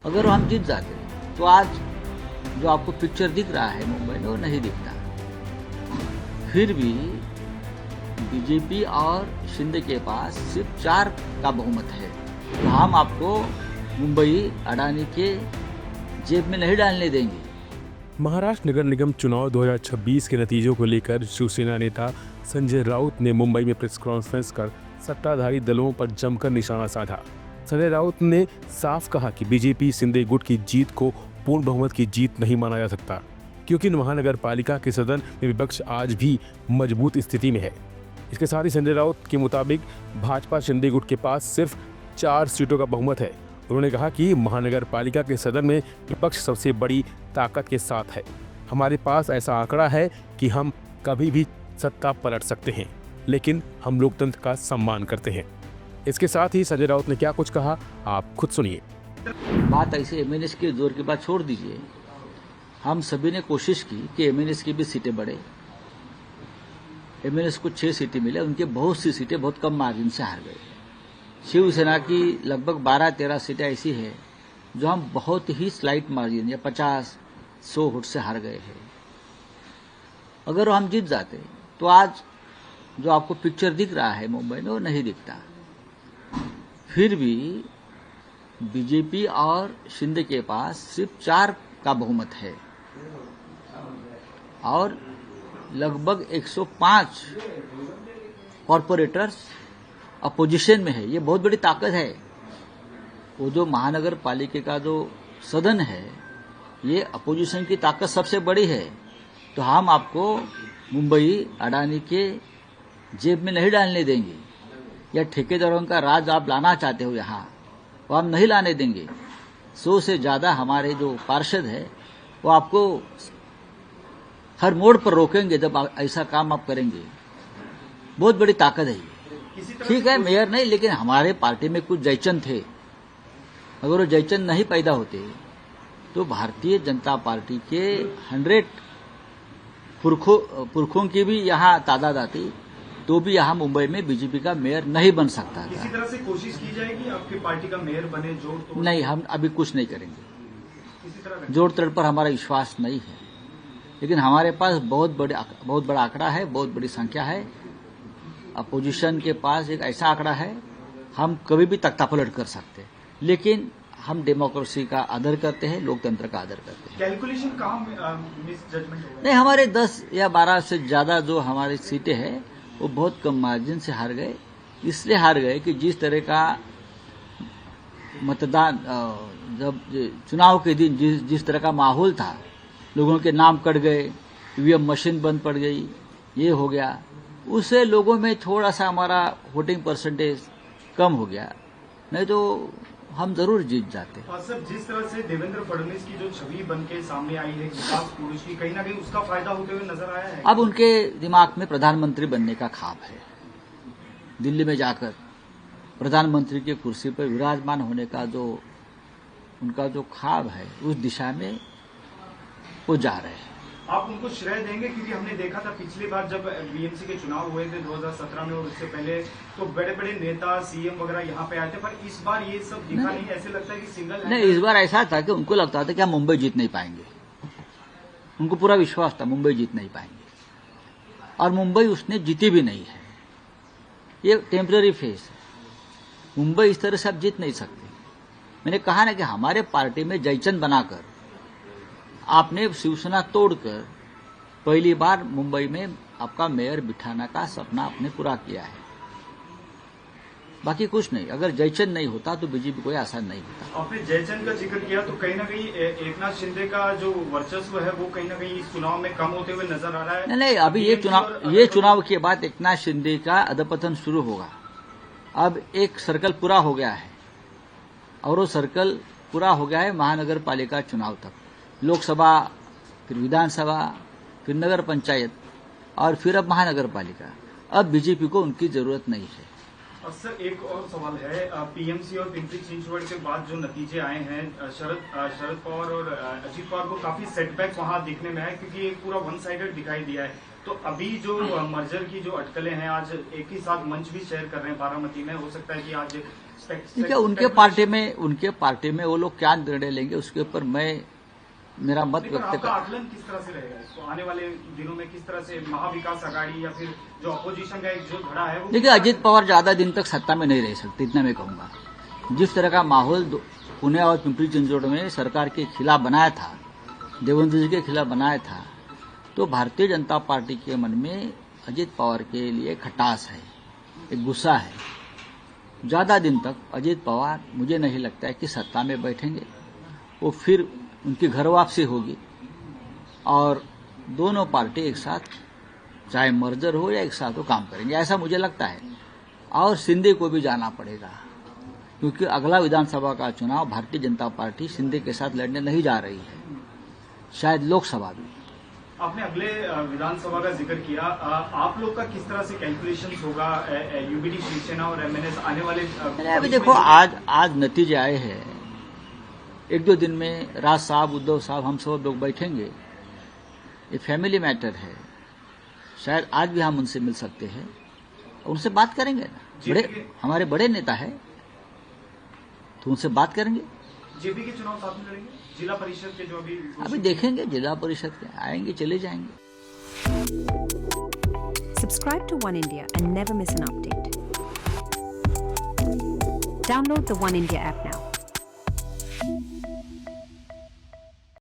अगर हम जीत जाते तो आज जो आपको पिक्चर दिख रहा है मुंबई में वो नहीं दिखता। फिर भी बीजेपी और शिंदे के पास सिर्फ 4 का बहुमत है, तो हम आपको मुंबई अडानी के जेब में नहीं डालने देंगे। महाराष्ट्र नगर निगम चुनाव 2026 के नतीजों को लेकर शिवसेना नेता संजय राउत ने मुंबई में प्रेस कॉन्फ्रेंस कर सत्ताधारी दलों पर जमकर निशाना साधा। संजय राउत ने साफ कहा कि बीजेपी शिंदे गुट की जीत को पूर्ण बहुमत की जीत नहीं माना जा सकता, क्योंकि महानगर पालिका के सदन में विपक्ष आज भी मजबूत स्थिति में है। इसके साथ ही संजय राउत के मुताबिक भाजपा शिंदे गुट के पास सिर्फ 4 सीटों का बहुमत है। उन्होंने कहा कि महानगर पालिका के सदन में विपक्ष सबसे बड़ी ताकत के साथ है। हमारे पास ऐसा आंकड़ा है कि हम कभी भी सत्ता पलट सकते हैं, लेकिन हम लोकतंत्र का सम्मान करते हैं। इसके साथ ही संजय राउत ने क्या कुछ कहा, आप खुद सुनिए। बात ऐसे एमएनएस के जोर की बात छोड़ दीजिए। हम सभी ने कोशिश की कि एमएनएस की भी सीटें बढ़े। एमएनएस को 6 सीटें मिले, उनके बहुत सी सीटें बहुत कम मार्जिन से हार गए। शिवसेना की लगभग 12-13 सीटें ऐसी है जो हम बहुत ही स्लाइट मार्जिन या 50-100 वोट से हार गए हैं। अगर हम जीत जाते तो आज जो आपको पिक्चर दिख रहा है मुंबई में वो नहीं दिखता। फिर भी बीजेपी और शिंदे के पास सिर्फ 4 का बहुमत है और लगभग 105 कॉरपोरेटर्स अपोजिशन में है। ये बहुत बड़ी ताकत है। वो जो महानगर पालिका का जो सदन है, ये अपोजिशन की ताकत सबसे बड़ी है। तो हम आपको मुंबई अडानी के जेब में नहीं डालने देंगे, या ठेकेदारों का राज आप लाना चाहते हो यहाँ, वो हम नहीं लाने देंगे। 100 से ज्यादा हमारे जो पार्षद है वो आपको हर मोड़ पर रोकेंगे जब ऐसा काम आप करेंगे। बहुत बड़ी ताकत है ये। ठीक है, मेयर नहीं, लेकिन हमारे पार्टी में कुछ जयचंद थे। अगर वो जयचंद नहीं पैदा होते तो भारतीय जनता पार्टी के 100 पुरखों की भी यहाँ तादाद आती, तो भी यहाँ मुंबई में बीजेपी का मेयर नहीं बन सकता था। किसी तरह से कोशिश की जाएगी आपकी पार्टी का मेयर बने, जोड़ तोड़? नहीं, हम अभी कुछ नहीं करेंगे। किसी तरह जोड़ तोड़ पर हमारा विश्वास नहीं है, लेकिन हमारे पास बहुत बड़ा आंकड़ा है, बहुत बड़ी संख्या है। अपोजिशन के पास एक ऐसा आंकड़ा है, हम कभी भी तख्तापलट कर सकते हैं, लेकिन हम डेमोक्रेसी का आदर करते हैं, लोकतंत्र का आदर करते हैं। कैलकुलेशन कहाँ मिस जजमेंट हो? नहीं, हमारे 10 या 12 से ज्यादा जो हमारी सीटें हैं वो बहुत कम मार्जिन से हार गए। इसलिए हार गए कि जिस तरह का मतदान जब चुनाव के दिन जिस तरह का माहौल था, लोगों के नाम कट गए, ईवीएम मशीन बंद पड़ गई, ये हो गया, उससे लोगों में थोड़ा सा हमारा वोटिंग परसेंटेज कम हो गया। नहीं तो हम जरूर जीत जाते। और सर, जिस तरह से देवेंद्र फडणवीस की जो छवि बन के सामने आई है विकास पुरुष की, कहीं ना कहीं उसका फायदा होते हुए नजर आया है। अब उनके दिमाग में प्रधानमंत्री बनने का ख्वाब है। दिल्ली में जाकर प्रधानमंत्री की कुर्सी पर विराजमान होने का जो उनका जो ख्वाब है, उस दिशा में वो जा रहे हैं। आप उनको श्रेय देंगे, क्योंकि हमने देखा था पिछली बार जब बीएमसी के चुनाव हुए थे 2017 में, और उससे पहले तो बड़े बड़े नेता सीएम वगैरह यहाँ पे आए थे, पर इस बार ये सब दिखा नहीं। ऐसे लगता है कि सिंगल नहीं, इस बार ऐसा था कि उनको लगता था कि हम मुंबई जीत नहीं पाएंगे। उनको पूरा विश्वास था मुंबई जीत नहीं पाएंगे, और मुंबई उसने जीती भी नहीं है। ये टेम्पररी फेस है। मुंबई इस तरह से आप जीत नहीं सकते। मैंने कहा ना कि हमारे पार्टी में जयचंद बनाकर आपने शिवसेना तोड़कर पहली बार मुंबई में आपका मेयर बिठाने का सपना आपने पूरा किया है। बाकी कुछ नहीं। अगर जयचंद नहीं होता तो बीजेपी कोई आसान नहीं होता। आपने जयचंद का जिक्र किया, तो कहीं ना कहीं एकनाथ शिंदे का जो वर्चस्व है वो कहीं ना कहीं इस चुनाव में कम होते हुए नजर आ रहा है। नहीं, अभी ये चुनाव के बाद एकनाथ शिंदे का अधपतन शुरू होगा। अब एक सर्कल पूरा हो गया है, और वो सर्कल पूरा हो गया है महानगर पालिका चुनाव तक। लोकसभा, फिर विधानसभा, फिर नगर पंचायत, और फिर अब महानगर पालिका। अब बीजेपी को उनकी जरूरत नहीं है। और सर, एक और सवाल है, पीएमसी और पिंपरी चिंचवड के बाद जो नतीजे आए हैं, शरद पवार और अजीत पवार को काफी सेटबैक वहां दिखने में आया, क्योंकि एक पूरा वन साइडेड दिखाई दिया है। तो अभी जो मर्जर की जो अटकलें हैं, आज एक ही साथ मंच भी शेयर कर रहे हैं बारामती में, हो सकता है कि आज देखिए उनके पार्टी में वो लोग क्या निर्णय लेंगे उसके ऊपर मेरा मत व्यक्त आपका कर। आकलन किस तरह से रहेगा इसको आने वाले दिनों में, किस तरह से महाविकास आघाड़ी या फिर जो अपोजिशन का एक जो धड़ा है वो? देखिए अजित पवार ज्यादा दिन तक सत्ता में नहीं रह सकते, इतना मैं कहूंगा। जिस तरह का माहौल पुणे और पिंपरी चिंचवड़ में सरकार के खिलाफ बनाया था, देवेंद्र जी के खिलाफ बनाया था, तो भारतीय जनता पार्टी के मन में अजित पवार के लिए खटास है, एक गुस्सा है। ज्यादा दिन तक अजित पवार मुझे नहीं लगता है कि सत्ता में बैठेंगे। वो फिर उनकी घर वापसी होगी और दोनों पार्टी एक साथ, चाहे मर्जर हो या एक साथ वो काम करेंगे, ऐसा मुझे लगता है। और शिंदे को भी जाना पड़ेगा क्योंकि अगला विधानसभा का चुनाव भारतीय जनता पार्टी शिंदे के साथ लड़ने नहीं जा रही है, शायद लोकसभा भी। आपने अगले विधानसभा का जिक्र किया, आप लोग का किस तरह से कैलकुलेशन होगा? यूबीडी, शिवसेना और एमएनएस आने वाले अभी देखो आज नतीजे आए हैं। एक दो दिन में राज साहब, उद्धव साहब, हम सब लोग बैठेंगे। ये फैमिली मैटर है, शायद आज भी हम उनसे मिल सकते हैं, उनसे बात करेंगे ना। हमारे बड़े नेता है तो उनसे बात करेंगे। जेपी के चुनाव साथ में लड़ेंगे, जिला परिषद के जो अभी देखेंगे, जिला परिषद के आएंगे चले जाएंगे। Subscribe to One India and never miss an update. Download the One India app now.